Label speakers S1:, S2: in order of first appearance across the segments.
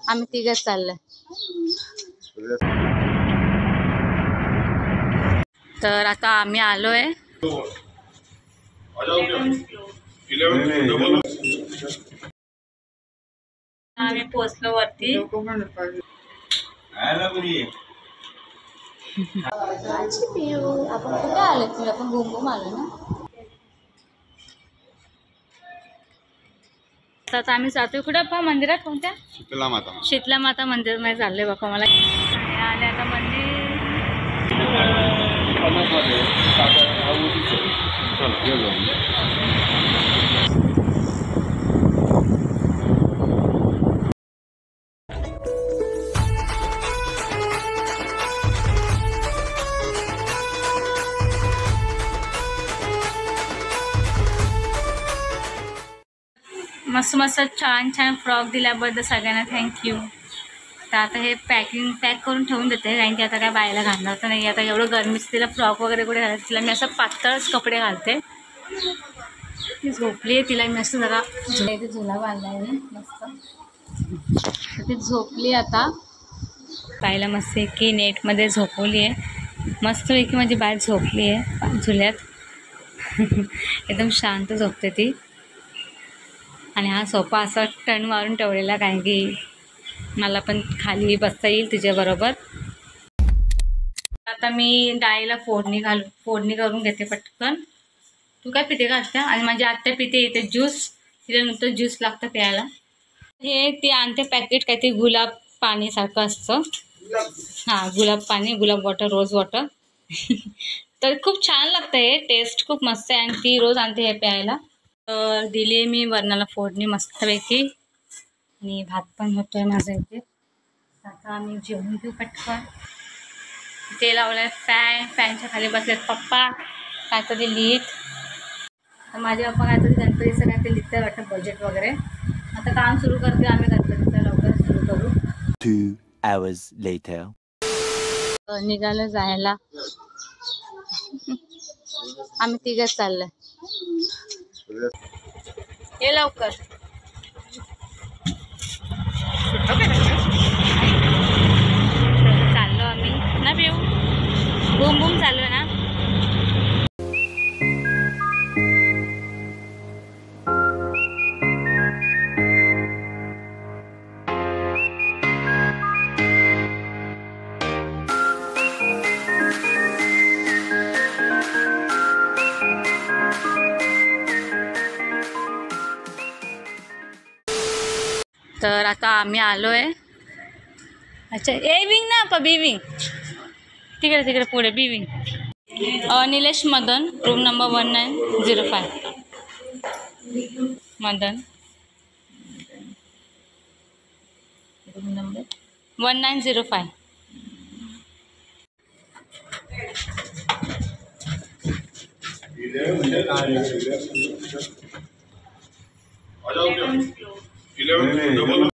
S1: आम्ही तिघच चाललोय. तर आता आम्ही आलोय. आम्ही पोहोचलो वरती. आपण कुठे आलो? तुला आपण घुमघुम आलो ना. आता आम्ही जातोय कुठे बाप्पा? मंदिरात. कोणत्या? शीतला माता मंदिर मध्ये चाललोय बाप्पा. मला आले आता मंदिर. मस्त मस्त छान छान फ्रॉक दिल्याबद्दल सगळ्यांना थँक्यू. तर आता हे पॅक करून ठेवून देते, कारण की आता काय बायला घालणार तर नाही. आता एवढं गरमीच तिला फ्रॉक वगैरे कुठे घालायचं. तिला मी असं पातळच कपडे घालते. ती झोपली आहे. तिला मी असं जरा इथे झुला बांधला आहे मस्त. ती झोपली आता. बायला मस्त की नेटमध्ये झोपवली आहे. मस्तपैकी माझी बाय झोपली आहे झुल्यात. एकदम शांत झोपते ती. आणि हा सोफा असा टर्न मारून ठेवलेला, कारण की मला पण खाली बसता येईल तिच्याबरोबर. आता मी डाळीला फोडणी करून घेते पटकन. तू काय पिते घालते? आणि माझी आत्या पिते येते ज्यूस. तिला नंतर ज्यूस लागतं प्यायला. हे ती आणते पॅकेट, काय ते गुलाब पाणी सारखं असतं. हां, गुलाब पाणी, गुलाब वॉटर, रोज वॉटर. तर खूप छान लागतं हे, टेस्ट खूप मस्त आहे. आणि ती रोज आणते हे प्यायला. तर दिली आहे मी वरणाला फोडणी मस्तपैकी. आणि भात पण होतोय माझा इथे. आता आम्ही जेवण घेऊ पटकन. ते लावलंय फॅनच्या खाली बसलेत पप्पा काहीतरी लिहित. तर माझे पप्पा काहीतरी गणपतीचं काहीतरी लिहितं वाटतं, बजेट वगैरे. आता काम सुरू करते आम्ही गणपतीचं, लवकर सुरू करू.
S2: 2 hours later.
S1: निघालं जायला. आम्ही तिघच चाललोय. ये लवकर. चाललो आम्ही ना पिऊ. बूम बूम चालू ना. तर आता आम्ही आलोय. अच्छा, ए विंग ना पा बी विंग. तिकडे पुढे B wing. Nilesh Madan, room number 1905. Madan, room number 1905.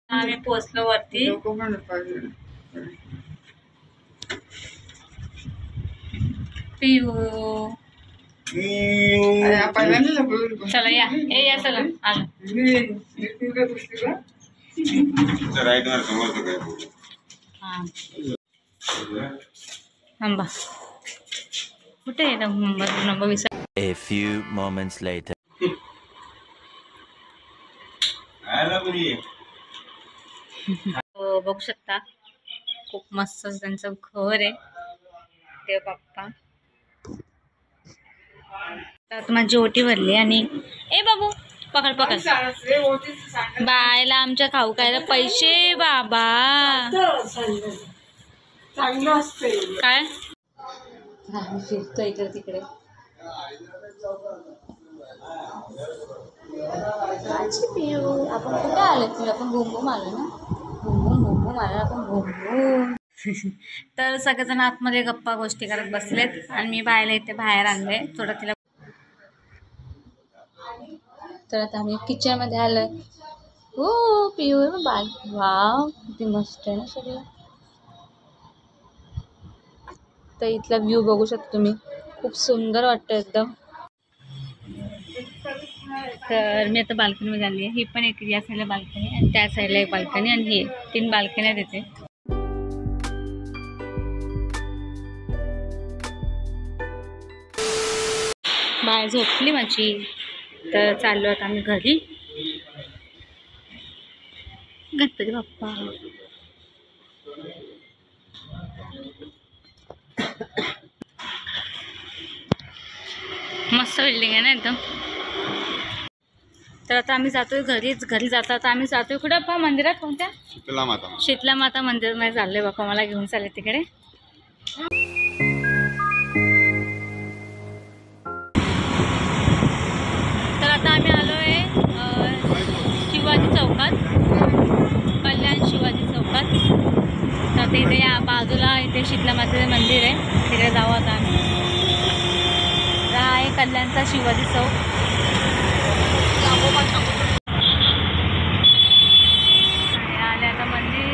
S1: आम्ही पोहोचलो वरती. पिऊ चला या. या चला. आलो. थांबा. कुठे आहे number 20?
S2: A few moments later.
S1: बघू शकता खूप मस्त त्यांचं घर आहे. देव बाप्पा. आता माझी ओटी भरली. आणि ए बाबू पकड बायला आमच्या खाऊ खायला पैसे बाबा. काय फिरतो इकडे तिकडे. आपण कुठे आलो? तुला आपण घुमघुम आलो ना. घुमघुम आलो आपण घुमघुम. तर सगळेजण आतमध्ये गप्पा गोष्टी करत बसलेत. आणि मी बायला इथे बाहेर आणले थोडं तिला. तर आता आम्ही किचन मध्ये आलोय. हो पिऊ बाय. वाव किती मस्त आहे ना सगळं. तर इथला व्ह्यू बघू शकता तुम्ही. खूप सुंदर वाटतं एकदम. तर मी आता बाल्कनीमध्ये आली आहे. ही पण एक या साईडला बाल्कनी आणि त्या साईडला एक बाल्कनी आणि ही 3 बाल्कन्या देते. बाय झोपली माझी. तर चाललो आता आम्ही घरी. गणपती बाप्पा. मस्त बिल्डिंग आहे ना एकदम. तर आता आम्ही जातोय घरी जाता आता आम्ही जातोय कुठं बाप्पा मंदिरात. कोणत्या? शीतला माता मंदिरामध्ये चाललोय बाप्पा. मला घेऊन चालले तिकडे. तर आता आम्ही आलोय शिवाजी चौकात. कल्याण शिवाजी चौकात. तर इथे या बाजूला इथे शीतला मातेचं मंदिर आहे. तिकडे जाऊ आता आम्ही. हा आहे कल्याणचा शिवाजी चौक. आले आता मंदिर.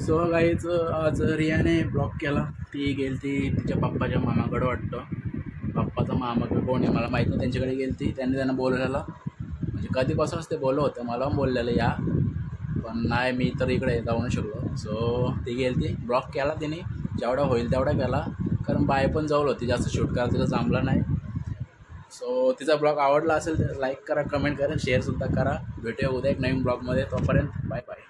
S3: सो गाईच आज रियाने ब्लॉग केला. ती गेली ती तिच्या पप्पाच्या मामाकडं वाटतं. पप्पाचा मामा कोण आहे मला माहीत नाही. त्यांच्याकडे गेली ती. त्यांना बोलवलेलं म्हणजे कधीपासूनच ते बोललं होतं. मला पण बोललेलं या पण नाही मी तर इकडे जाऊ नाही शकलो. सो ती गेली ती. ब्लॉग केला तिने जेवढा होईल तेवढा केला. कारण बाय पण जवळ होती. जास्त शूट करायला तिला जमला नाही. सो तिचा ब्लॉग आवडला असेल तर लाईक करा, कमेंट करा, शेअरसुद्धा करा. भेटूया उद्या एक नवीन ब्लॉगमध्ये. तोपर्यंत बाय बाय.